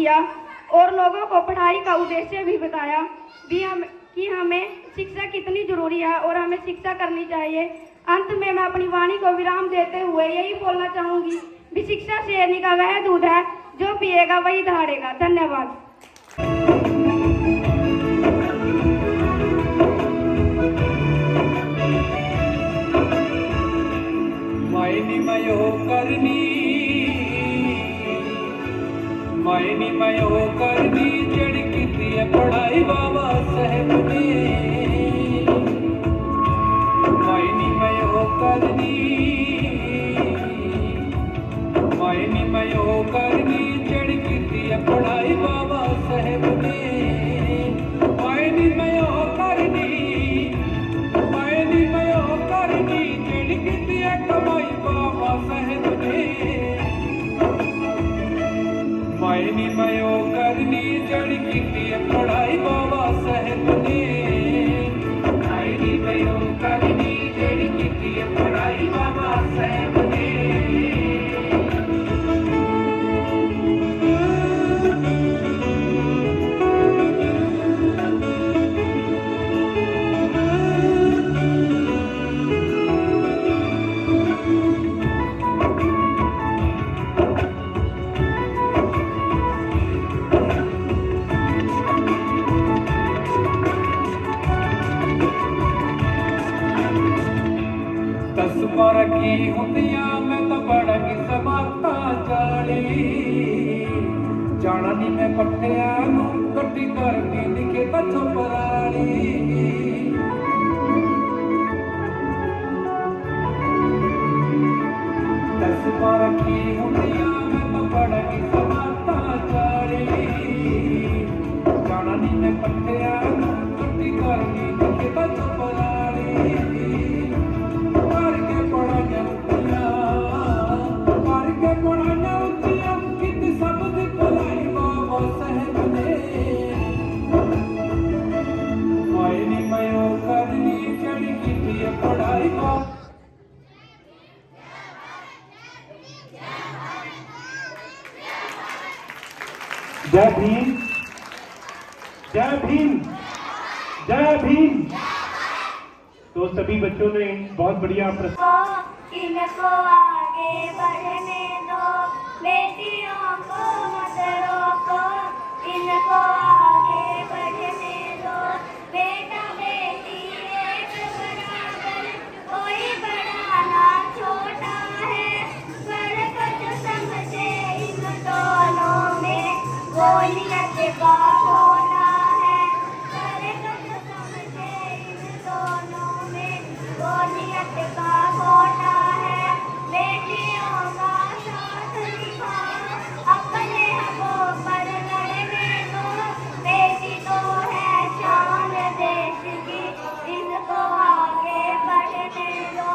किया और लोगों को पढ़ाई का उद्देश्य भी बताया कि हमें शिक्षा कितनी जरूरी है और हमें शिक्षा करनी चाहिए। अंत में मैं अपनी वाणी को विराम देते हुए यही बोलना चाहूंगी कि शिक्षा शेरनी का वह दूध है जो पिएगा वही दहाड़ेगा। धन्यवाद। मायनी मयो करनी जड़ की पढ़ाई बाबा साहेब ने। मायनी मयो करनी जड़ की पढ़ाई बाबा साहेब ने। मायनी मयो करनी जड़ की कमाई बाबा साहेब ने। मायनी मयो करनी जड़ की पढ़ाई बाबा साहेब ने। मायनी मयो करनी जड़ की पढ़ाई बाबा साहेब ने। पर की हुंदियां मैं तो बड़गी समाता जाली। जाना नी मैं पट्टिया नू कट्टी करनी दिखे बच्चों पराली। दस पर की हुंदियां मैं तो बड़गी समाता जाली। जाना नी मैं पट्टिया नू कट्टी करनी दिखे बच्चों पराली। जय भीम, जय भीम, जय भीम। तो सभी बच्चों ने बहुत बढ़िया इनको आगे बढ़ने दो, बेटियों को मत रोको। इनको आगे बढ़ने दो, बेटा बेटी एक बराबर, कोई बड़ा ना छोटा है। बरकत समझे इन दोनों में, वो नियत का होना है। बरकत समझे इन दोनों में, वो नियत का होना है। बेटियों का साथ निभाओ, अपने हकों पर लड़ने दो। बेटी तो है शान देश की, इनको आगे बढ़ने दो।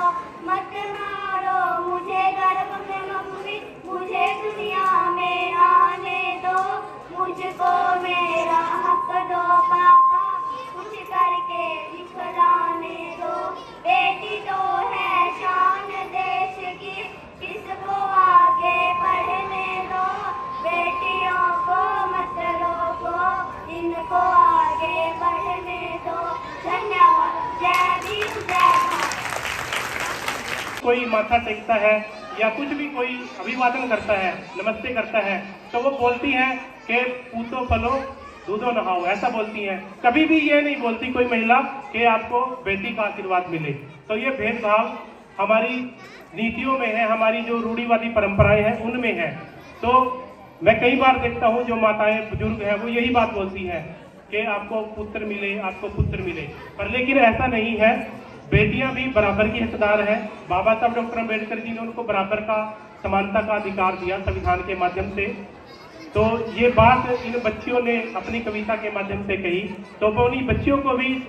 मत मारो मुझे गर्व में मम्मी, मुझे दुनिया में आने दो। मुझको मेरा हक दो पापा, कुछ करके दिखलाने दो। बेटी तो है शान देश की, किसको आगे बढ़ने दो। बेटियों को मत रोको, इनको आगे बढ़ने दो। धन्यवाद। जय भीम, जय भारत। कोई माथा टेकता है या कुछ भी कोई अभिवादन करता है, नमस्ते करता है, तो वो बोलती है कि पूतो फलो दूधो नहाओ, ऐसा बोलती हैं। कभी भी ये नहीं बोलती कोई महिला कि आपको बेटी का आशीर्वाद मिले। तो ये भेदभाव हमारी नीतियों में है, हमारी जो रूढ़िवादी परंपराएं हैं उनमें है। तो मैं कई बार देखता हूँ जो माताएं बुजुर्ग हैं वो यही बात बोलती हैं कि आपको पुत्र मिले, आपको पुत्र मिले। पर लेकिन ऐसा नहीं है, बेटियां भी बराबर की हकदार है। बाबा साहब डॉक्टर अम्बेडकर जी ने उनको बराबर का, समानता का अधिकार दिया संविधान के माध्यम से। तो ये बात इन बच्चियों ने अपनी कविता के माध्यम से कही। तो वो उन्हीं बच्चियों को भी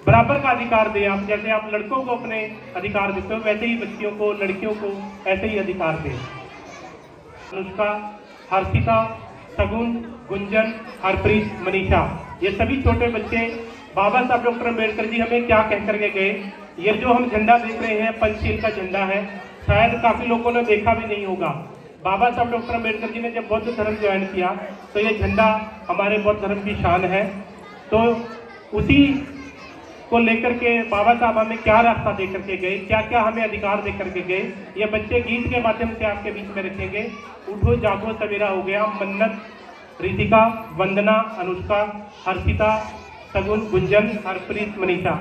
बराबर का अधिकार दें। आप जैसे आप लड़कों को अपने अधिकार देते हो, वैसे ही बच्चियों को, लड़कियों को ऐसे ही अधिकार दें। अनुष्का, हर्षिता, सगुन, गुंजन, हरप्रीत, मनीषा, ये सभी छोटे बच्चे बाबा साहब डॉक्टर अम्बेडकर जी हमें क्या कह करके गए। ये जो हम झंडा देख रहे हैं, पंचशील का झंडा है, शायद काफी लोगों ने देखा भी नहीं होगा। बाबा साहब डॉक्टर अम्बेडकर जी ने जब बौद्ध धर्म ज्वाइन किया तो ये झंडा हमारे बौद्ध धर्म की शान है। तो उसी को लेकर के बाबा साहब हमें क्या रास्ता दे करके गए, क्या क्या हमें अधिकार दे करके गए, ये बच्चे गीत के माध्यम से आपके बीच में रखेंगे। उठो जागो सवेरा हो गया, मन्नत, रितिका, वंदना, अनुष्का, हर्षिता, सगुन, गुंजन, हरप्रीत, मनीषा।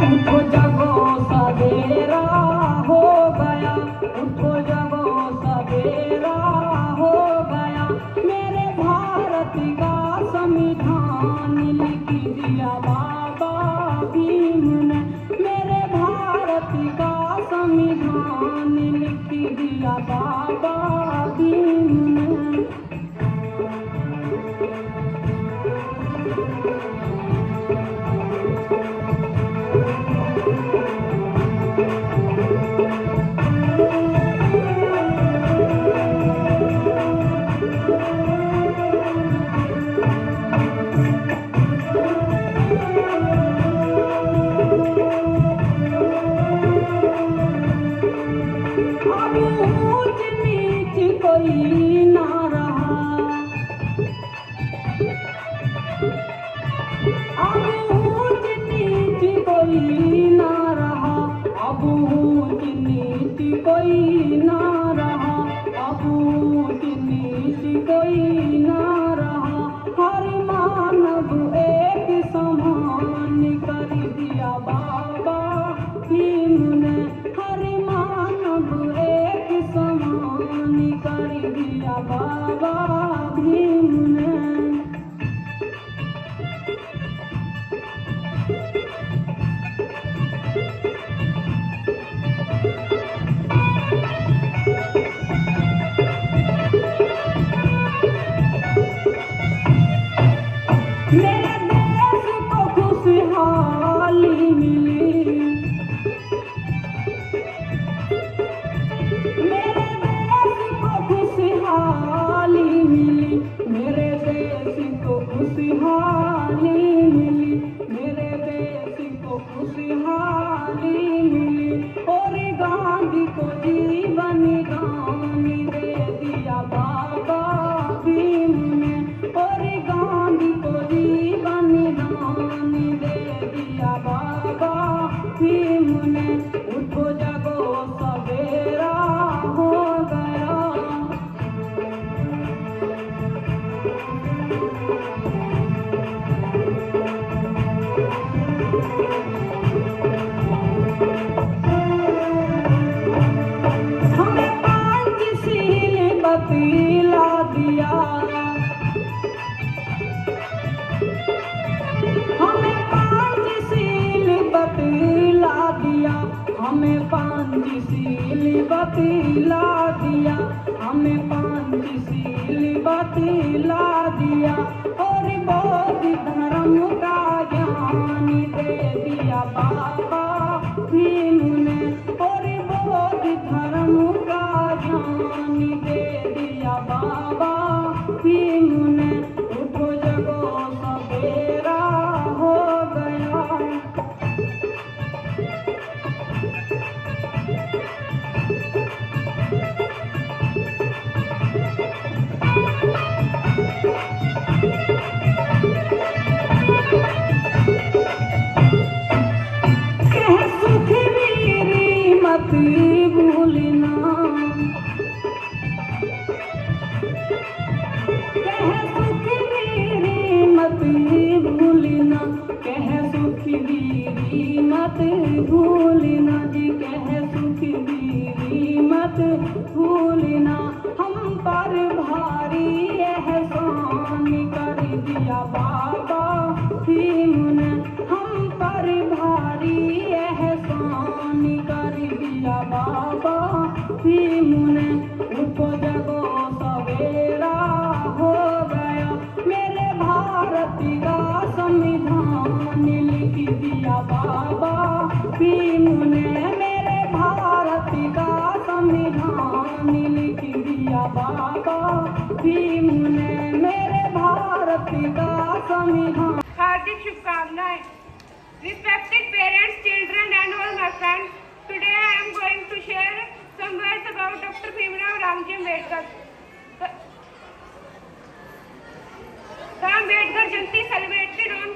उठो जागो सवेरा हो गया, उठो जागो सवेरा हो गया, मेरे भारत का संविधान लिख दिया बाबा भीम ने, मेरे भारत का संविधान लिख दिया बाबा भीम ने। अब ऊंच नीच कोई ना रहा, अब ऊंच नीच कोई ना रहा, अब ऊंच नीच कोई ना रहा, अब ऊंच नीच कोई ना रहा, हर मानव एक समान कर दिया बाबा भीम ने, हर मानव एक समान कर दिया बाबा भीम ने। मेरे देश को खुशहाली मिली, मेरे देश को खुशहाली मिली, मेरे देश को खुशहाली मिली, मेरे देश को खुशहाली मिली, और गांधी को जीवन दान दे दिया बाबा भीम ने, और गांधी को जीवन दान दे दिया बाबा भीम ने। उठो जागो सवेरा हो गया, हमें पंचशील बतला दिया, हमें पंचशील बतला दिया, हमें पंचशील बतला दिया, हमें पंचशील बतला दिया, और बौद्ध धर्म का ज्ञान दे दिया बाबा भीम ने, और बौद्ध धर्म का ज्ञान दे दिया बाबा भीम ने। उठो जगो सवेरा हो गया, कह सुखवीरी मत भूलना, कह सुखवीरी मत भूलना, कह सुखवीरी मत भूलना जी, कह सुखवीरी मत भूलना, हम पर भारी एहसान कर दिया बाबा भीम ने, हम पर भारी एहसान कर दिया बाबा भीम ने। उठो जगो सवेरा हो गया, मेरे भारत का संविधान लिख दिया बाबा भीम ने, मेरे भारत का संविधान लिख दिया बाबा भीम ने मेरे भारत का संविधान। हार्दिक शुभकामनाएं। Respected parents, children and all my friends, today I am going to share some words about Dr. Bhimrao Ramji Ambedkar. The Ambedkar Jayanti celebrated on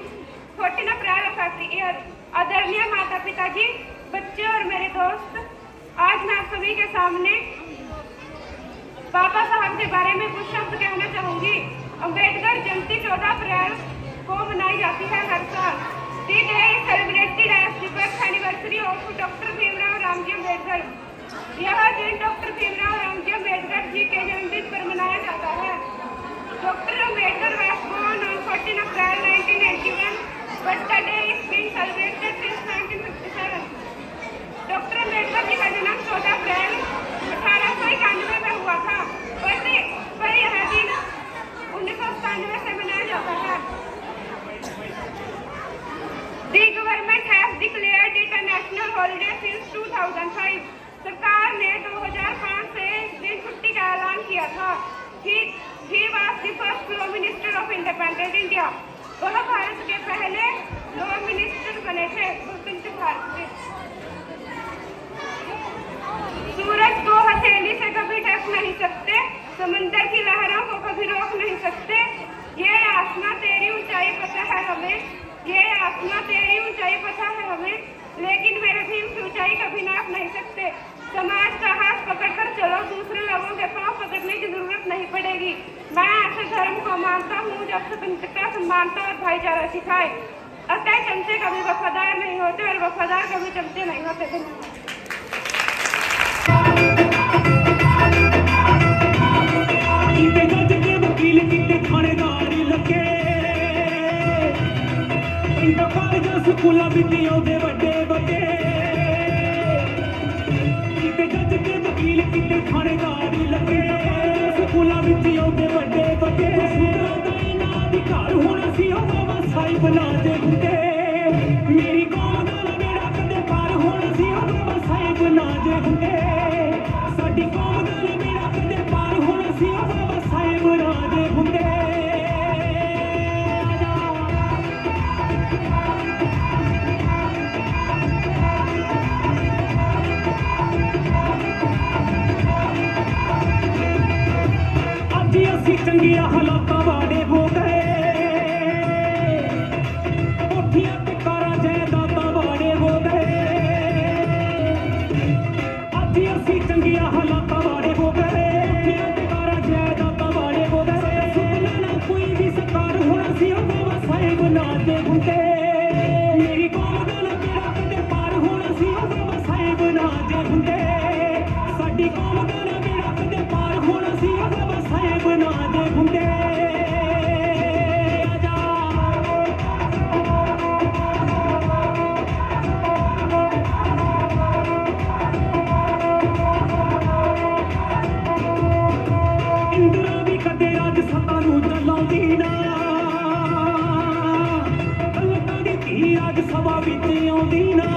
14 April of every year. आदरणीय माता पिताजी, बच्चे और मेरे दोस्त, आज मैं आप सभी के सामने बाबा साहब के बारे में कुछ शब्द कहना चाहूंगी। अम्बेडकर जयंती 14 अप्रैल को मनाई जाती है हर साल। The day is celebrated as the birth anniversary of Dr. Bhimrao Ramji Ambedkar. यह दिन डॉक्टर भीमराव रामजी अम्बेडकर जी के जन्मदिन पर मनाया जाता है। Doctor Ambedkar was born on 14 April 1981, but the day is being celebrated since 1957. Doctor Ambedkar ji का जन्म 14 अप्रैल 1891 में हुआ था, पर यह दिन 1997 से मनाया जाता है। The government has declared it a national holiday since 2005. सरकार ने 2005 से दिन छुट्टी का ऐलान किया था। He was the first law minister of independent India. वह भारत के पहले लॉ मिनिस्टर बने थे स्वतंत्र भारत से। सूरज को हथेली से कभी ढक नहीं सकते, समंदर की लहरों को कभी रोक नहीं सकते। ये आसमां तेरी ऊंचाई पता है हमें, ये आसमां तेरी ऊंचाई पता है हमें, लेकिन मेरे भीम की ऊंचाई कभी नाप नहीं सकते। समाज का हाथ पकड़कर चलो, दूसरे लोगों के पांव पकड़ने की जरूरत नहीं पड़ेगी। मैं ऐसे धर्म को मानता हूँ जब स्वतंत्रता, समानता और भाईचारा सिखाए। अतः चमचे कभी वफादार नहीं होते और वफादार कभी चमचे नहीं होते। वकील किते थानेदार लगे, पिंडां कालजां स्कूलां विच आउंदे वड्डे वड्डे। किते जज ते वकील किते थानेदार लगे, स्कूलां विच आउंदे वड्डे वड्डे। सूत्रां दा इन्ना अधिकार होना सी ओ बाबा साहिब ना दे हुंदे। मेरी कौम दा बेड़ा कदे पार होना सी ओ बाबा साहिब ना दे हुंदे। साडी कौम दा बेड़ा कदे पार होना सी ओ बाबा साहिब ना दे हुंदे। चंगिया हालात वाड़े हो गए, कोठियां ते कारां जायदादां वाड़े हो गए। अज असी चंगिया हालात वाड़े हो गए, कोठियां ते कारां जायदादां वाड़े हो गए। सुपना ना कोई भी सरकार होना सी ओ बाबा साहिब ना दे हुंदे। मेरी कौम दा बेड़ा कदे पार होना सी ओ बाबा साहिब ना दे हुंदे। साडी कौम दा बेड़ा कदे पार होना सी ओ बाबा साहिब ना दे हुंदे। इंदिरा भी कदे राज सत्ता नूं चलाउंदी ना, दलितां दी धी राज सभा विच आउंदी ना।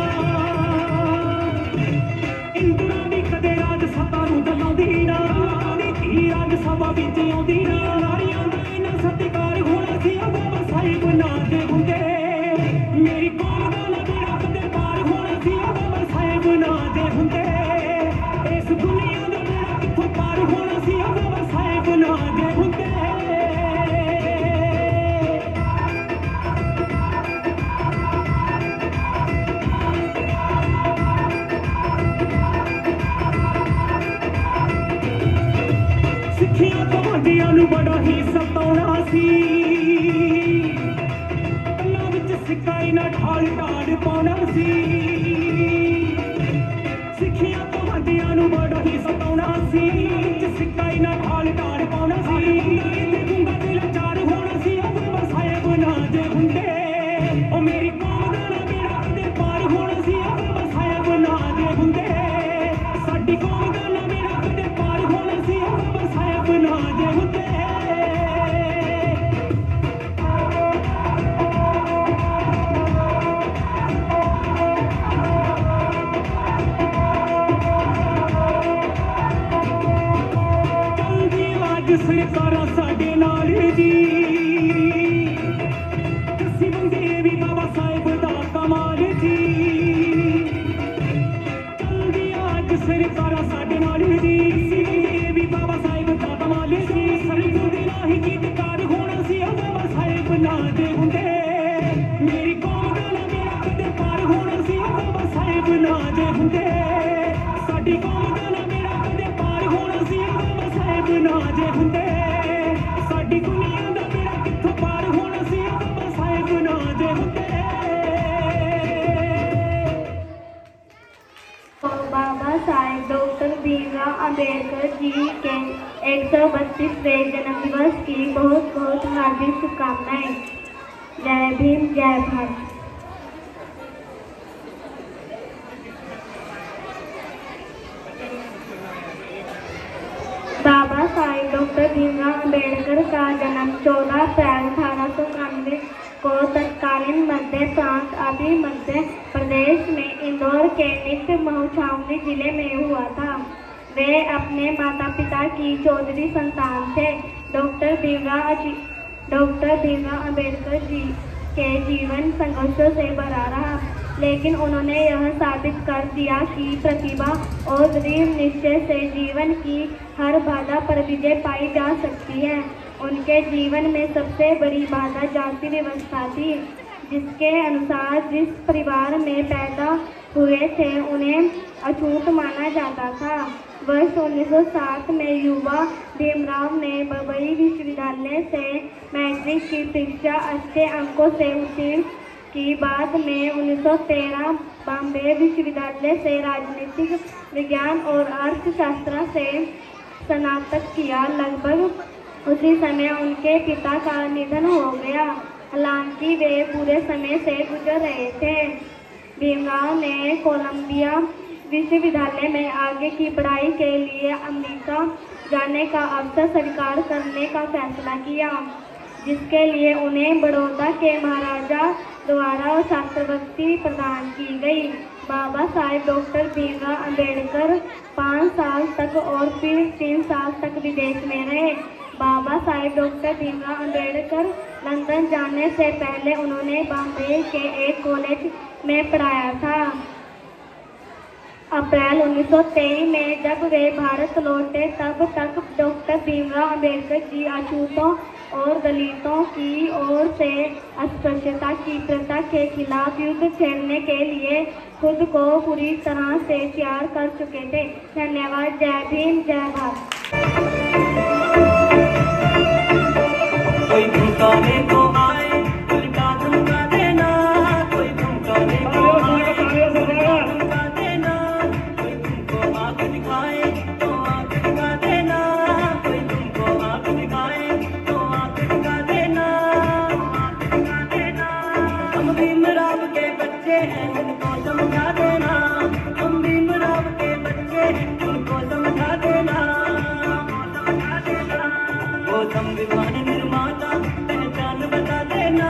इंदिरा भी कदे राज सत्ता नूं चलाउंदी ना, दलितां दी धी राज सभा विच आउंदी ना। नारियां दा इन्ना सत्कार होना सी ओ बाबा साहिब ना दे हुंदे। मेरी कौम दा बेड़ा कदे पार होना सी ओ बाबा साहिब ना दे हुंदे। इस दुनिया दा बेड़ा कित्थों पार होना सी ओ बाबा साहिब ना दे हुंदे। सिੱਖਿਆ ਤੁਹਾਡੀਆਂ ਨੂੰ ਬੜਾ ਹੀ ਸਤਾਉਣਾ ਸੀ, ਕੰਨਾਂ ਵਿੱਚ ਸਿੱਕਾ ਇਹਨਾਂ ਠਾਲ ਢਾਲ ਪਾਉਣਾ ਸੀ। ਸਿੱਖਿਆ ਤੁਹਾਡੀਆਂ ਨੂੰ ਬੜਾ ਹੀ ਸਤਾਉਣਾ ਸੀ, ਵਿੱਚ ਸਿੱਕਾ ਇਹਨਾਂ ਠਾਲ ਢਾਲ ਪਾਉਣਾ ਸੀ। ਤੇ ਗੁੰਗਾ ਤੇ ਲਾਚਾਰ ਹੋਣਾ ਸੀ ਉਹ ਬਾਬਾ ਸਾਹਿਬ ਨਾ ਦੇ ਹੁੰਦੇ। ਉਹ ਮੇਰੀ ਕੌਮ ਦਾ ਬੇੜਾ ਕਦੇ ਪਾਰ ਹੋਣਾ ਸੀ ਉਹ ਬਾਬਾ ਸਾਹਿਬ ਨਾ ਦੇ ਹੁੰਦੇ। ਸਾਡੀ ਕੌਮ ਦਾ ਬੇੜਾ ਕਦੇ ਪਾਰ ਹੋਣਾ ਸੀ ਉਹ ਬਾਬਾ ਸਾਹਿਬ ਨਾ ਦੇ ਹੁੰਦੇ। सरकारां साडे नाल जी दस्सी बंदे भी बाबा साहेब दा कमाल जी चलदी अज सरकारां साडे नाल जी दस्सी बंदे भी बाबा साहेब दा कमाल जी सरजू दे राही गीतकार होना सी बाबा साहेब ना दे हुंदे मेरी कौम दा ना मेरा कदे पार होना सी बाबा साहेब ना दे हुंदे साडी कौम दा ना मेरा कदे पार होना सी बाबा साहेब ना दे हुंदे साडी दुनिया दा मेरा कित्थों पार होना सी बाबा साहेब ना दे हुंदे बाबा साहेब डॉक्टर भीमराव अंबेडकर जी के 132वें जन्म दिवस की बहुत बहुत हार्दिक शुभकामनाएं। जय भीम जय भारत। बाबा साहेब डॉक्टर भीमराव अंबेडकर का जन्म 14 अप्रैल 1891 को तत्कालीन मध्य प्रांत अभी मध्य प्रदेश में इंदौर के नित्य महुछावनी जिले में हुआ था। वे अपने माता पिता की चौधरी संतान थे। डॉक्टर भीमराव अंबेडकर जी के जीवन संघर्षों से भरा रहा, लेकिन उन्होंने यह साबित कर दिया कि प्रतिभा और दृढ़ निश्चय से जीवन की हर बाधा पर विजय पाई जा सकती है। उनके जीवन में सबसे बड़ी बाधा जाति व्यवस्था थी, जिसके अनुसार जिस परिवार में पैदा हुए थे उन्हें अछूत माना जाता था। वर्ष 1907 में युवा भीमराव ने बम्बई विश्वविद्यालय से मैट्रिक की परीक्षा अच्छे अंकों से उत्तीर्ण की। बाद में 1913 बॉम्बे विश्वविद्यालय से राजनीतिक विज्ञान और अर्थशास्त्र से स्नातक किया। लगभग उसी समय उनके पिता का निधन हो गया, हालांकि वे पूरे समय से गुजर रहे थे। भीमराव ने कोलंबिया विश्वविद्यालय में आगे की पढ़ाई के लिए अमेरिका जाने का अवसर स्वीकार करने का फैसला किया, जिसके लिए उन्हें बड़ौदा के महाराजा द्वारा छात्रवृत्ति प्रदान की गई। बाबा साहेब डॉक्टर भीमराव अंबेडकर 5 साल तक और फिर 3 साल तक विदेश में रहे। बाबा साहेब डॉक्टर भीमराव अंबेडकर लंदन जाने से पहले उन्होंने बॉम्बे के एक कॉलेज में पढ़ाया था। अप्रैल 1923 में जब वे भारत लौटे तब तक डॉक्टर भीमराव अंबेडकर जी अछूतों और दलितों की ओर से अस्पृश्यता की प्रथा के खिलाफ युद्ध छेड़ने के लिए खुद को पूरी तरह से तैयार कर चुके थे। धन्यवाद। जय भीम जय भारत। कोई धमकाने को आए उल्टा धमका देना, कोई धमकाने को आए उल्टा धमका देना, कोई तुमको आंख दिखाए तो आंख दिखा देना, कोई तुमको आंख दिखाए तो आंख दिखा देना, आंख दिखा देना। हम भीमराव के बच्चे हैं उनको समझा देना, हम भीमराव के बच्चे हैं उनको समझा देना, समझा देना। वो संविधान निर्माता पहचान बता देना,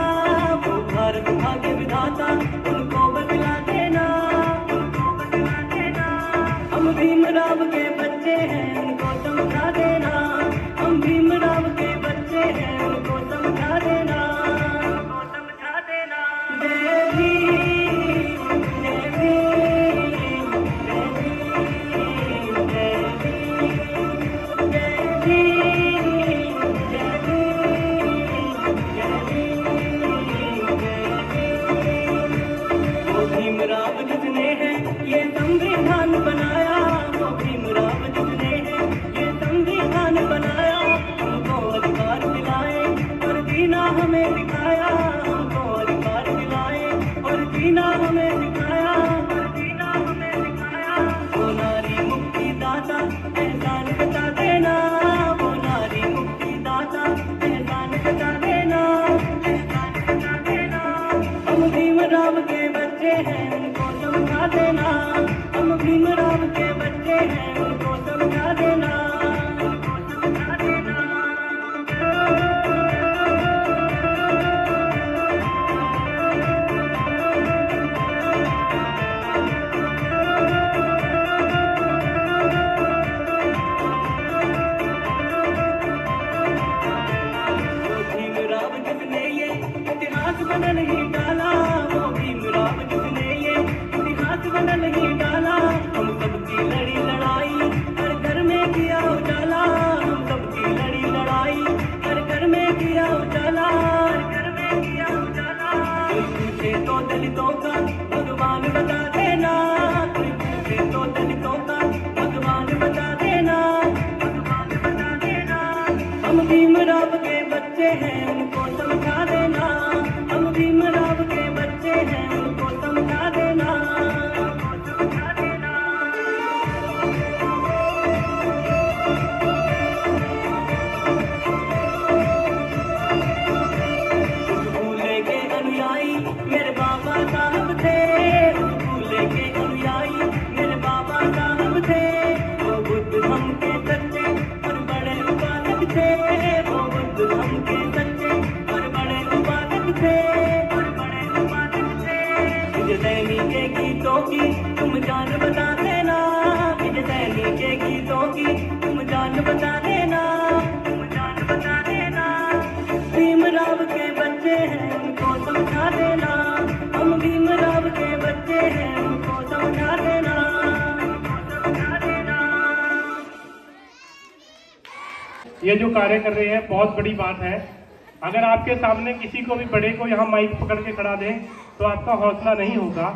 वो भारत भाग्य विधाता उनको बतला देना, उनको बतला देना। हम भीमराव के बच्चे हैं उनको समझा देना, हम भीमराव के बच्चे हैं उनको समझा देना, उनको समझा देना। जय भीम जय भीम जय भीम जय भीम जय भीम जय भीम। वो भीमराव जिसने है ये संविधान बनाया, वो भीमराव जिसने है ये संविधान बनाया, हमको अधिकार दिलाए और जीना हमें दिखाया, हमको अधिकार दिलाए और जीना हमें दिखाया, और जीना हमें दिखाया। वो नारी मुक्ति दाता एहसान बता देना, वो नारी मुक्ति दाता एहसान बता देना, एहसान बता देना। हम भीमराव के बच्चे हैं उनको समझा देना, हम भीमराव के बच्चे हैं उनको समझा देना, उनको समझा देना। हैं उनको समझा देना, हम भीमराव के बच्चे हैं उनको समझा देना, उनको समझा देना। भूले के अनुयायी मेरे बाबा साहब थे, भूले के अनुयायी मेरे बाबा साहब थे, वो बुद्ध धम के सच्चे और बड़े उपासक थे, वो बुद्ध धम के सच्चे और बड़े उपासक थे, और बड़े उपासक थे। विजय सैनी के गीतों की तुम जान बता देना, विजय सैनी के गीतों की तुम जान बता देना, तुम जान बता देना। भीमराव के बच्चे हैं उनको समझा देना, हम भीमराव के बच्चे हैं उनको समझा देना, उनको समझा देना। ये जो कार्य कर रहे हैं बहुत बड़ी बात है। अगर आपके सामने किसी को भी बड़े को यहाँ माइक पकड़ के खड़ा दें तो आपका हौसला नहीं होगा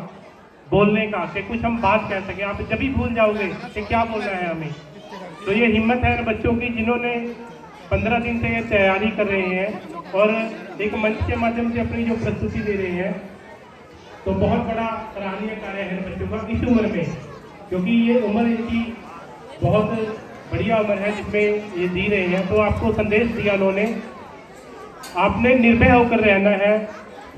बोलने का कि कुछ हम बात कह सकें। आप जब भी भूल जाओगे कि क्या बोलना है हमें। तो ये हिम्मत है उन बच्चों की जिन्होंने 15 दिन से ये तैयारी कर रहे हैं और एक मंच के माध्यम से अपनी जो प्रस्तुति दे रहे हैं। तो बहुत बड़ा सराहनीय कार्य है बच्चों का इस उम्र में, क्योंकि ये उम्र इनकी बहुत बढ़िया उम्र है जिसमें ये जी रहे हैं। तो आपको संदेश दिया उन्होंने, आपने निर्भय होकर रहना है,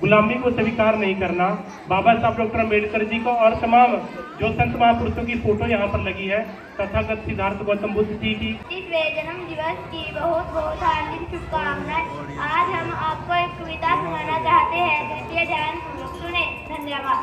गुलामी को स्वीकार नहीं करना। बाबा साहब डॉक्टर अम्बेडकर जी को और तमाम जो संत महापुरुषों की फोटो यहाँ पर लगी है, तथागत सिद्धार्थ गौतम बुद्ध जी की इस जन्म दिवस की बहुत बहुत हार्दिक शुभकामनाएं। आज हम आपको एक कविता सुनाना चाहते हैं, कृपया ध्यानपूर्वक सुने। धन्यवाद।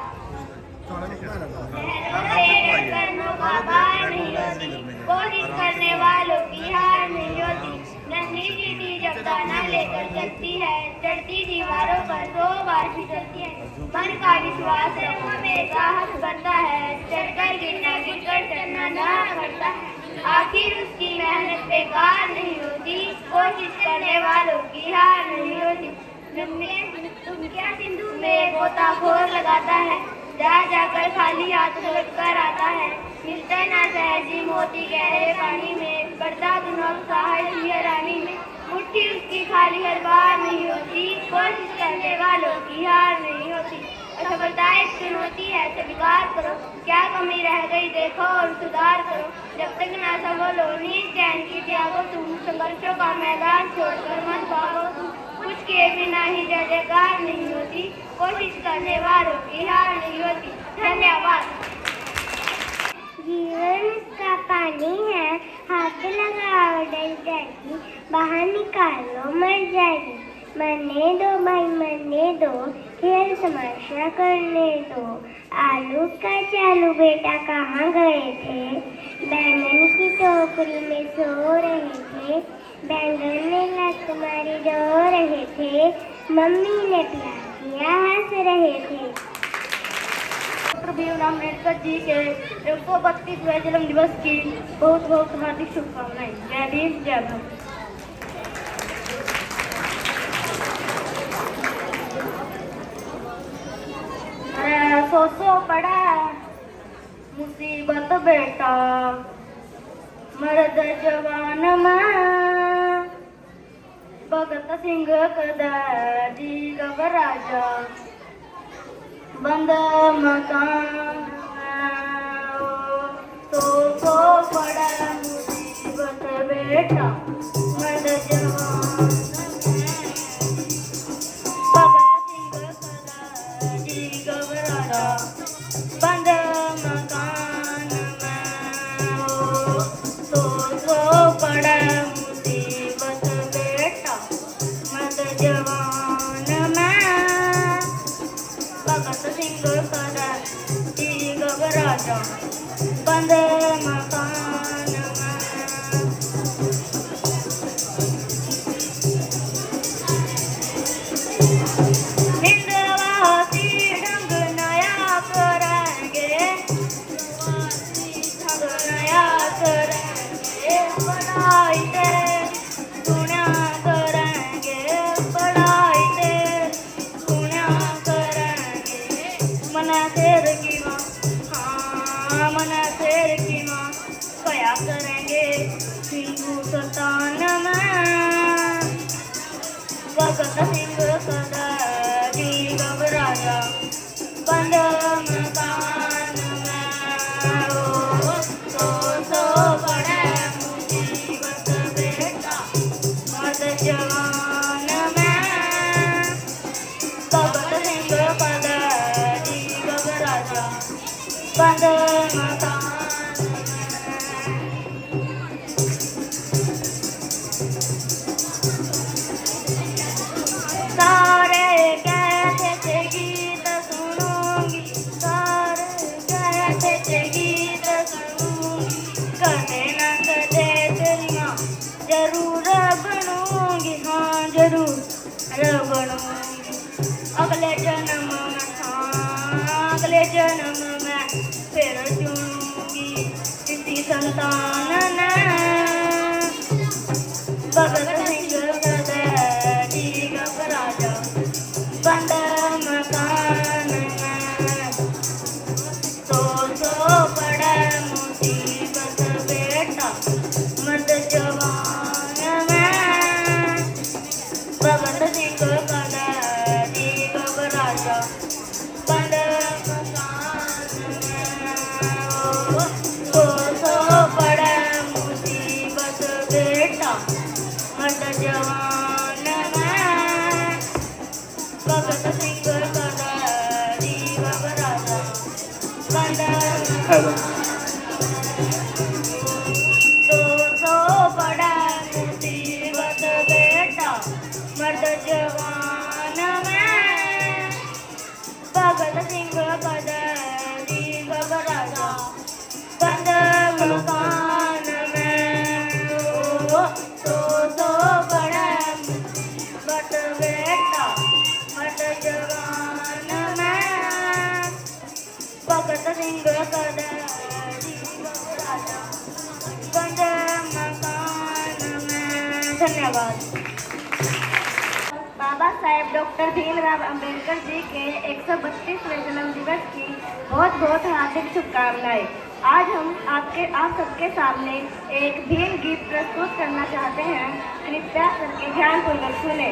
कोशिश करने वालों की हार नहीं होती, नन्ही चीटी जब दाना लेकर चलती है, चढ़ती दीवारों पर 2 बार फिसलती है। मन का विश्वास है हमें साहस बनता है, चढ़कर गिरना गिरकर चढ़ना ना करता है। आखिर उसकी मेहनत बेकार नहीं होती, कोशिश करने वालों की हार नहीं होती। तुम क्या सिंधु में गोताखोर लगाता है, जा जाकर खाली हाथ लौट कर आता है। मिलता ना सहजी मोती गहरे पानी में, बढ़ता दुनों साहस रानी में। मुट्ठी उसकी खाली हर बार नहीं होती, कोशिश करने वालों की हार नहीं होती। असफलता एक चुनौती है, स्वीकार करो, क्या कमी रह गई देखो और सुधार करो। जब तक ना सफल हो नींद चैन की त्यागो तुम, संघर्षों का मैदान छोड़कर मत भागो तुम। कुछ के बिना ही जय जयकार नहीं होती, कोशिश करने वालों की हार नहीं होती। धन्यवाद। जीवन का पानी है, हाथ लगाओ डल जाएगी, बाहर निकालो मर जाएगी। मरने दो भाई मरने दो, खेल तमाशा करने दो। आलू का चालू बेटा कहाँ गए थे, बैंगन की टोकरी में सो रहे थे। बैंगन ने लत मारी रो रहे थे, मम्मी ने प्यार किया हंस रहे थे। डॉक्टर भीमराव अम्बेडकर जी के 132वें जन्म दिवस की बहुत बहुत हार्दिक शुभकामनाएं। जय भीम जय भारत। सो पड़ा मुसीबत बेटा, मर्द जवान मां, भगत सिंह कदा जी गवराजा, बंद मकान तो पड़ा मुसीबत बेटा, मर्द जवान भगत सिंह कदा जी गवराजा, बंद मकान तो पड़ा मुसीबत बेटा, मर्द जवान भगत सिंह कदा जी गवराजा, बंद मकान हिंदवासी ढंग नया करेंगे, ढंग नया करेंगे, पढ़ाई से दुनिया करेंगे, पढ़ाई से दुनिया करेंगे। मना शेर की माँ, हाँ मना शेर की माँ, क्या करेंगे हिंदुस्तान में। जन्म में फिर चुनूंगी किसी संतान में। भगत सिंह गदरी घबराजा बंद मकान में। सो बड़ा मुसीबत बेटा मर्द जवान में। भगत सिंह गदरी घबराजा बंद मकान में। सो बड़ा मुसीबत बेटा मर्द जवान में। भगत सिंह गदरी घबराजा बंद सो बड़ा मुसीबत बेटा मर्द जवान में। भगत सिंह गदरी घबराजा बंद मकान में। सो बड़ा मुसीबत बेटा मर्द जवान में। भगत सिंह गदरी घबराजा बंद मकान में। धन्यवाद। बाबा साहेब डॉक्टर भीमराव अंबेडकर जी के 132वें जन्म दिवस की बहुत बहुत हार्दिक शुभकामनाएं। आज हम आप सबके सामने एक भीम गीत प्रस्तुत करना चाहते हैं। कृपया करके ध्यानपूर्वक सुने।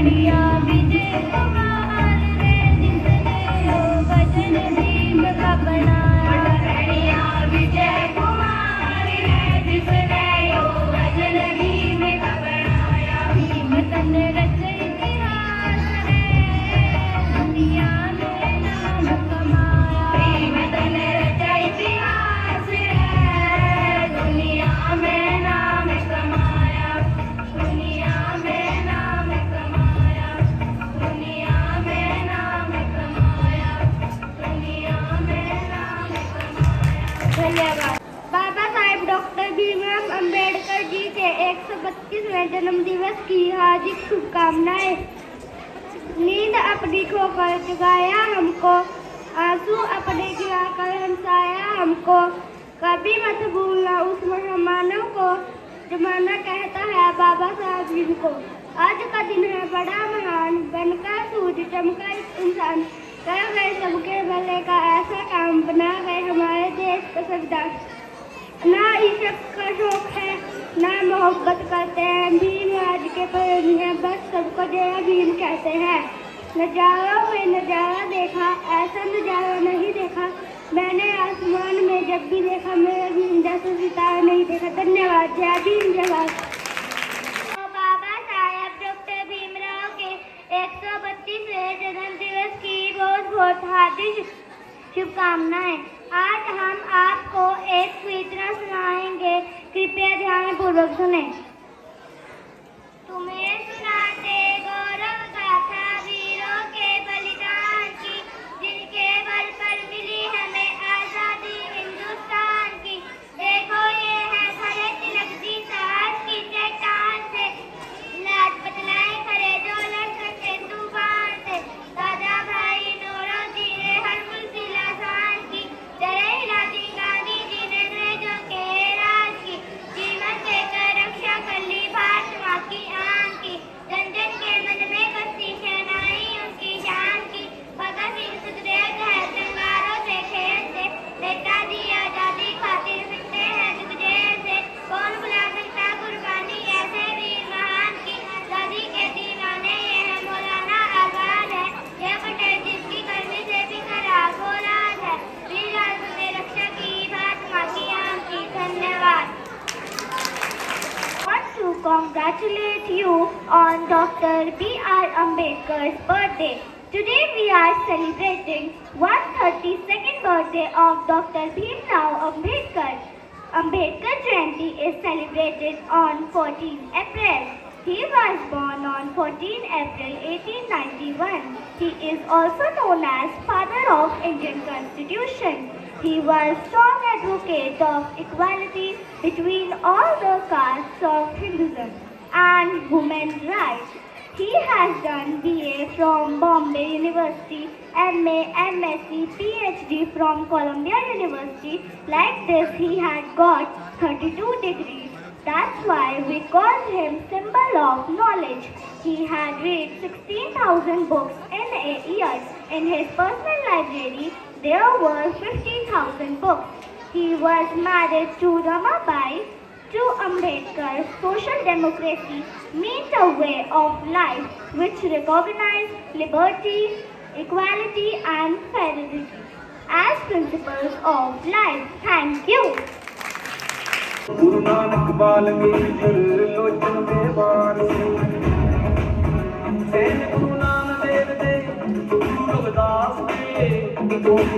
भेड़िया विजय कुमार रे जिसने यो वचन भीम का बनाया भेड़िया विजय कुमार रे जिसने यो वचन भीम का बनाया भीम तन रच इतिहास है दुनिया में नाम कमाया भीम तन रच इतिहास है दुनिया में नाम कमाया दुनिया में नाम कमाया दुनिया में नाम कमाया दुनिया में नाम कमाया। धन्यवाद। बाबा साहेब डॉक्टर भीमराव अंबेडकर जी के 132वें जन्मदिवस की हार्दिक शुभकामनाएं। नींद अपनी खोकर जगाया हमको, आंसू अपने गिराकर हंसाया हमको, कभी मत भूलना उस महामानव को, जमाना कहता है बाबा साहब जिनको। आज का दिन है बड़ा महान, बनकर सूरज चमका एक इंसान, कर गए सबके भले का ऐसा काम, बना गए हमारे देश का संविधान। ना इश्क का शौक है ना मोहब्बत करते हैं, भीम राज के प्रेमी हैं, बस सबको जय भीम कहते हैं। नजारा में नजारा देखा, ऐसा नजारा नहीं देखा मैंने आसमान में जब भी देखा, मेरे भीम जैसा सितारा नहीं देखा। धन्यवाद। जय भीम जय भारत। बाबा साहेब डॉक्टर भीमराव के 132वें जन्मदिवस की बहुत बहुत हार्दिक शुभकामनाएं। आज हम आपको एक कीर्तन सुनाएंगे, कृपया ध्यानपूर्वक सुने। तुम्हें सुनाते गौरव गाथा वीरों के बलिदान की, जिनके बल पर मिली हमें आजादी हिंदुस्तान की। देखो ये है खड़े तिलक जी साहस की चट्टान से, लाजपत राय खड़े जो लड़ सके तूफान से। दादा भाई नौरोजी ने हर मुश्किल आसान की, डरे हिलाती गांधी जी ने अंग्रेजों के राज की। जीवन देकर रक्षा कर ली भारत माँ की आन की, जन जन के मन में बसती सेनाई उनकी जान की। भगत सिंह सुखदेव है तलवारों से खेलते, नेताजी आजादी खातिर मिलते हैं जुग जेल से। कौन बुला सकता कुर्बानी ऐसे वीर महान की, दादी के दीवाने ये है मौलाना आजाद है, यह पटेल जिसकी गर्मी से भी खराब हो राज है। वीर राज ने रक्षा की भारत माँ की आन की। धन्यवाद। Want to congratulate you on Dr. B.R. Ambedkar's birthday. Today we are celebrating 132nd birthday of Dr. Bhimrao Ambedkar. Ambedkar Jayanti is celebrated on 14 April. He was born on 14 April 1891. He is also known as father of Indian Constitution. He was strong advocate of equality between all the castes of Hinduism and women's rights. He has done BA from Bombay University, MA, MSc, PhD from Columbia University. Like this, he had got 32 degrees. That's why we call him symbol of knowledge. He had read 16,000 books in a year. In his personal library, there were 50,000 books. He was married to Ramabai. To Ambedkar, social democracy means a way of life which recognizes liberty, equality and fraternity as principles of life. Thank you. Guru Nanak Valmiki लोचन देवार ਸੈਨ ਗੁਰੂ ਨਾਨਕ ਦੇਵ ਦੇ ਗੁਰੂ ਰਵਿਦਾਸ ਦੇ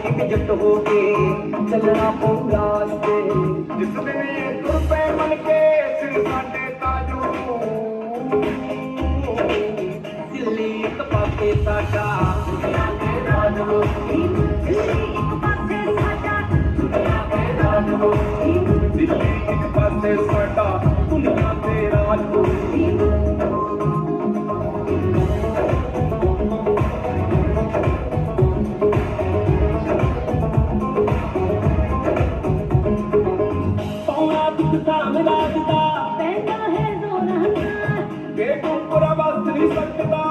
ਇਕਜੁੱਟ ਹੋ ਕੇ ਚੱਲਣਾ ਪਊ ਰਾਸਤੇ ਜਿਸ ਦਿਨ ਇਹ ਤੁਰ ਪੈ ਮਨ ਕੇ ਸਿਰ ਸਾਡੇ ਤਾਜੂ ਦਿੱਲੀ ਇੱਕ ਪਾਸੇ ਸਾਡਾ ਦੁਨੀਆ ਦੇ ਰਾਜਵੋਤੀ ਦਿੱਲੀ ਇੱਕ ਪਾਸੇ ਸਾਡਾ ਦੁਨੀਆ ਦੇ ਰਾਜਵੋਤੀ ਦਿੱਲੀ ਇੱਕ ਪਾਸੇ ਸਾਡਾ ਦੁਨੀਆ ਤੇ ਰਾਜ ਹੋਈ ਪੌਣਾ ਦੁੱਖ ਧਾਮ ਰਾਜ ਦਾ पैदा है जोराना, ਕਿ ਤੂੰ ਪੁਰਾ ਵਸ ਨਹੀਂ ਸਕਦਾ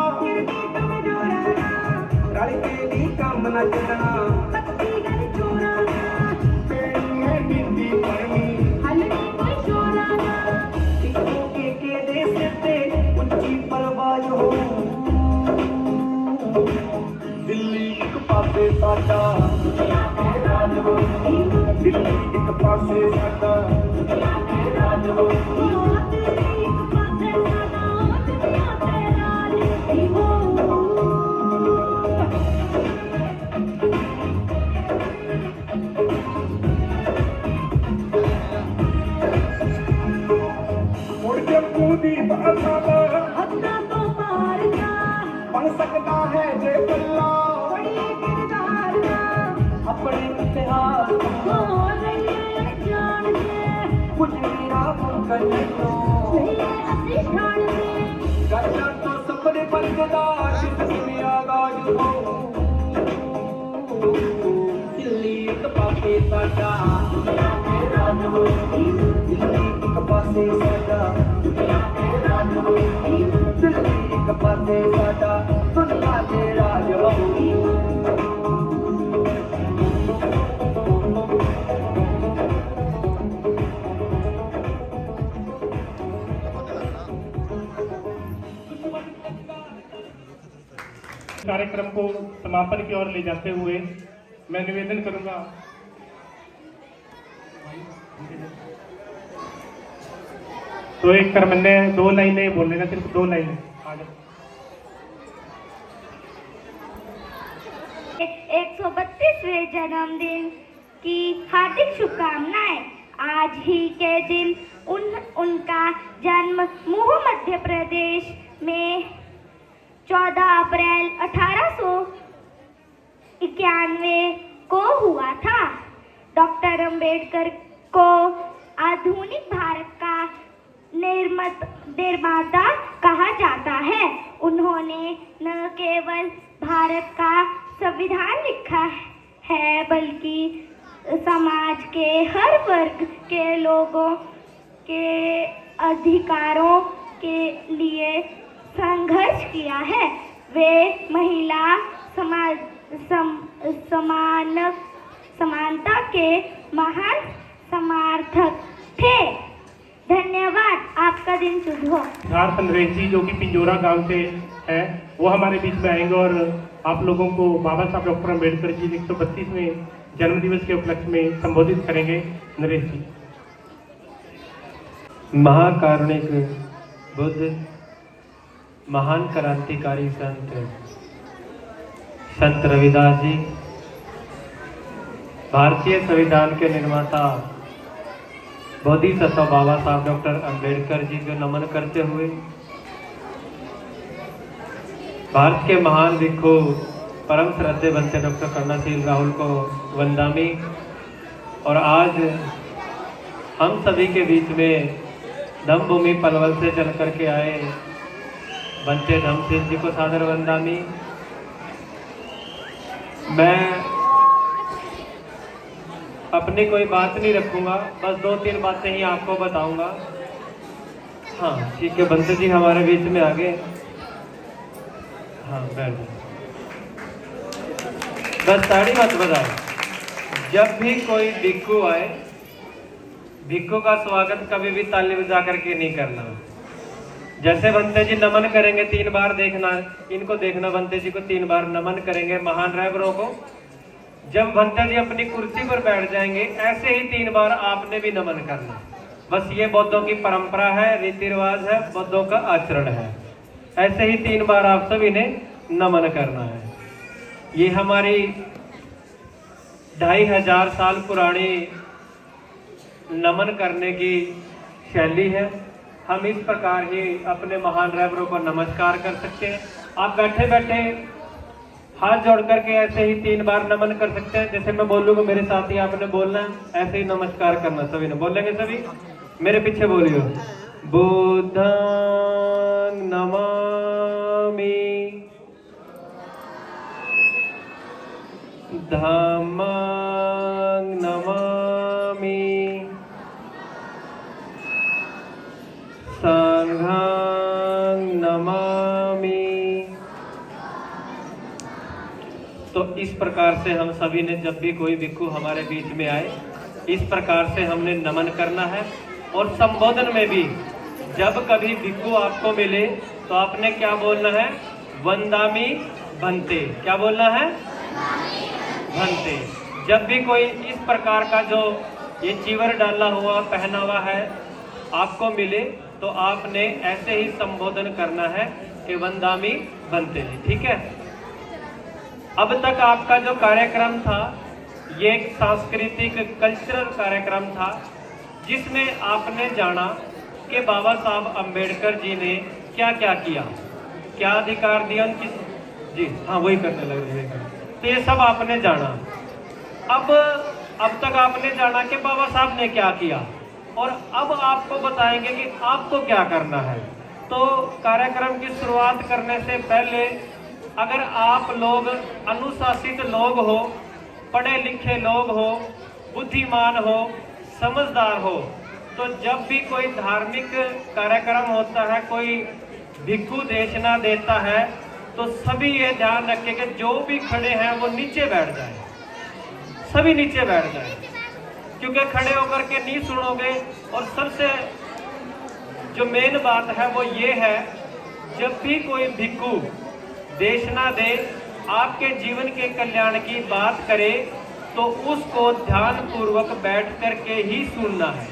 ਰਲ ਕੇ ਨਹੀਂ ਕੰਮ ਨਾ ਚੱਲਣਾ पत्ती गल चोराना, ਪੇਣੀ ਹੈ ਨੀਤੀ ਪੜਨੀ हलने कोई चोराना, साडा दुनिया में राज होगी दिल्ली एक पासे साडा दुनिया में राज होगी मुड़ के कूदी बासादा हत्ता तो मार जा बन सकता है जे कल्ला बड़ी किरदार ना अपने इतिहास हो रही है जान दे कुछ भी आप करो नहीं असली ठाण दे गल्ला तो सपने बनदा जिस दुनिया गाज हो दिल्ली एक पासे साडा दुनिया में राज होगी दिल्ली एक पासे साडा दुनिया में राज होगी दिल्ली एक पासे साडा दुनिया में राज होगी कार्यक्रम को समापन की ओर ले जाते हुए मैं निवेदन करूंगा तो एक मैंने 2 लाइनें बोलने का, सिर्फ 2 लाइनें आगे 132वें जन्मदिन की हार्दिक शुभकामनाएं। आज ही के दिन उनका जन्म मुंह मध्य प्रदेश में 14 अप्रैल 1891 को हुआ था। डॉक्टर अंबेडकर को आधुनिक भारत का निर्माता कहा जाता है। उन्होंने न केवल भारत का संविधान लिखा है बल्कि समाज के हर वर्ग के लोगों के अधिकारों के लिए संघर्ष किया है। वे महिला समानता के महान समर्थक थे। धन्यवाद। आपका दिन शुभ हो। झारखंड नरेश जी जो कि पिंजोरा गांव से है, वो हमारे बीच में आएंगे और आप लोगों को बाबा साहब डॉक्टर अम्बेडकर जी 132वें जन्मदिवस के उपलक्ष्य में संबोधित करेंगे। नरेश जी। महाकारुणिक बुद्ध, महान क्रांतिकारी संत रविदास जी, भारतीय संविधान के निर्माता बोधिसत्व बाबा साहब डॉक्टर अंबेडकर जी को नमन करते हुए भारत के महान भिक्षु परम श्रद्धेय बनते डॉक्टर कर्णशील राहुल को वंदामी और आज हम सभी के बीच में धम्मभूमि पलवल से चल करके आए बनते धम्मशील जी को सादर वंदामी। मैं अपनी कोई बात नहीं रखूंगा, बस 2-3 बातें ही आपको बताऊंगा। हाँ ठीक है, बंते जी हमारे बीच में आ गए। हाँ बैठ जाओ, बस ताड़ी मत बजाओ। जब भी कोई भिक्षु आए, भिक्षु का स्वागत कभी भी ताली बजा करके नहीं करना। जैसे बंते जी नमन करेंगे 3 बार, देखना इनको देखना, बंते जी को 3 बार नमन करेंगे महान रहबरों को। जब बंते जी अपनी कुर्सी पर बैठ जाएंगे ऐसे ही 3 बार आपने भी नमन करना। बस ये बौद्धों की परंपरा है, रीति रिवाज है, बौद्धों का आचरण है। ऐसे ही 3 बार आप सभी ने नमन करना है। ये हमारी 2500 साल पुरानी नमन करने की शैली है। हम इस प्रकार ही अपने महान रहबरों को नमस्कार कर सकते हैं। आप बैठे बैठे हाथ जोड़ करके ऐसे ही 3 बार नमन कर सकते हैं। जैसे मैं बोलूंगा मेरे साथ ही आपने बोलना है, ऐसे ही नमस्कार करना। सभी ने बोलेंगे, सभी मेरे पीछे बोलियो। बुद्धं नमामि, धम्मं नमामि, संघं नमामि। तो इस प्रकार से हम सभी ने, जब भी कोई भिक्षु हमारे बीच में आए, इस प्रकार से हमने नमन करना है। और संबोधन में भी जब कभी भिक्षु आपको मिले तो आपने क्या बोलना है? वंदामी बनते। क्या बोलना है? भंते। जब भी कोई इस प्रकार का जो ये चीवर डाला हुआ पहना हुआ है आपको मिले तो आपने ऐसे ही संबोधन करना है कि वंदामी बनते जी, ठीक है। अब तक आपका जो कार्यक्रम था ये एक सांस्कृतिक कल्चरल कार्यक्रम था जिसमें आपने जाना कि बाबा साहब अंबेडकर जी ने क्या क्या किया, क्या अधिकार दिया उनकी, जी हाँ वही करने लगे, तो ये सब आपने जाना। अब तक आपने जाना कि बाबा साहब ने क्या किया और अब आपको बताएंगे कि आपको क्या करना है। तो कार्यक्रम की शुरुआत करने से पहले अगर आप लोग अनुशासित लोग हो, पढ़े लिखे लोग हो, बुद्धिमान हो, समझदार हो, तो जब भी कोई धार्मिक कार्यक्रम होता है, कोई भिक्षु देशना देता है, तो सभी ये ध्यान रखें कि जो भी खड़े हैं वो नीचे बैठ जाए, सभी नीचे बैठ जाए, क्योंकि खड़े होकर के नहीं सुनोगे। और सबसे जो मेन बात है वो ये है, जब भी कोई भिक्षु देशना दे, आपके जीवन के कल्याण की बात करे, तो उसको ध्यान पूर्वक बैठ करके ही सुनना है।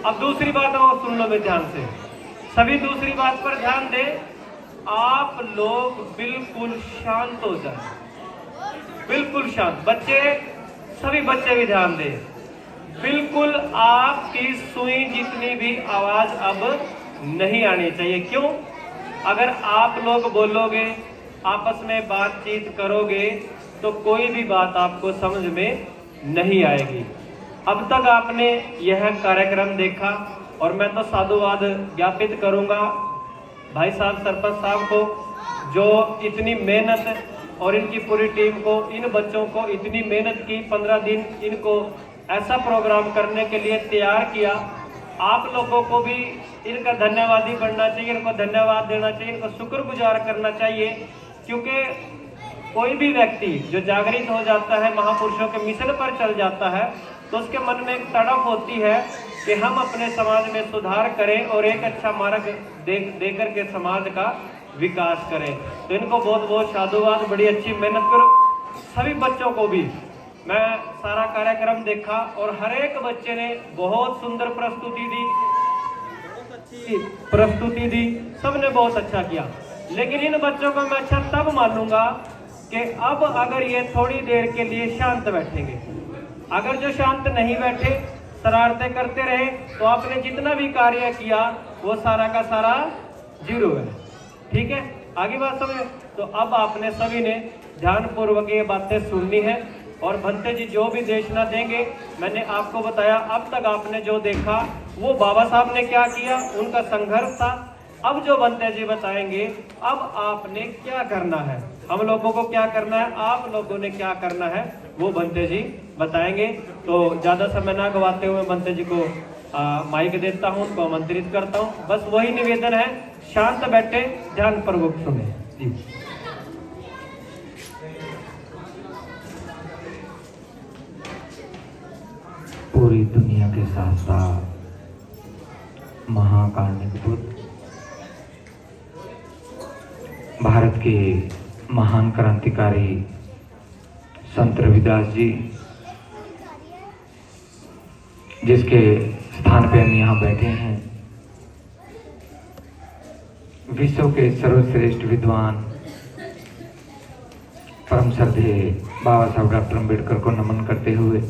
अब दूसरी बात वो सुन लो ध्यान से, सभी दूसरी बात पर ध्यान दें। आप लोग बिल्कुल शांत हो जाए, बिल्कुल शांत। बच्चे, सभी बच्चे भी ध्यान दें, बिल्कुल आपकी सुई जितनी भी आवाज अब नहीं आनी चाहिए। क्यों? अगर आप लोग बोलोगे, आपस में बातचीत करोगे, तो कोई भी बात आपको समझ में नहीं आएगी। अब तक आपने यह कार्यक्रम देखा और मैं तो साधुवाद ज्ञापित करूंगा भाई साहब सरपंच साहब को, जो इतनी मेहनत और इनकी पूरी टीम को, इन बच्चों को इतनी मेहनत की, 15 दिन इनको ऐसा प्रोग्राम करने के लिए तैयार किया। आप लोगों को भी इनका धन्यवादी बनना चाहिए, इनको धन्यवाद देना चाहिए, इनको शुक्रगुजार करना चाहिए, क्योंकि कोई भी व्यक्ति जो जागृत हो जाता है, महापुरुषों के मिशन पर चल जाता है, तो उसके मन में एक तड़प होती है कि हम अपने समाज में सुधार करें और एक अच्छा मार्ग दे करके समाज का विकास करें। तो इनको बहुत बहुत साधुवाद, बड़ी अच्छी मेहनत करो। सभी बच्चों को भी मैं सारा कार्यक्रम देखा और हर एक बच्चे ने बहुत सुंदर प्रस्तुति दी, सबने बहुत अच्छा किया। लेकिन इन बच्चों को मैं अच्छा तब मानूंगा कि अब अगर ये थोड़ी देर के लिए शांत बैठेंगे। अगर जो शांत नहीं बैठे, शरारतें करते रहे, तो आपने जितना भी कार्य किया वो सारा का सारा जीरो है। ठीक है, आगे बात समझे। तो अब आपने सभी ने ध्यान पूर्वक ये बातें सुननी है और भंते जी जो भी देशना देंगे, मैंने आपको बताया। अब तक आपने जो देखा वो बाबा साहब ने क्या किया, उनका संघर्ष था। अब जो भंते जी बताएंगे, अब आपने क्या करना है, हम लोगों को क्या करना है, आप लोगों ने क्या करना है, वो भंते जी बताएंगे। तो ज्यादा समय ना गवाते हुए भंते जी को माइक देता हूँ, उनको आमंत्रित करता हूँ। बस वही निवेदन है, शांत बैठे, ध्यान पूर्वक सुने जी। पूरी दुनिया के साथ साथ महाकारुणिक बुद्ध, भारत के महान क्रांतिकारी संत रविदास जी, जिसके स्थान पे हम यहाँ बैठे हैं, विश्व के सर्वश्रेष्ठ विद्वान परम श्रद्धेय बाबा साहब डॉक्टर अम्बेडकर को नमन करते हुए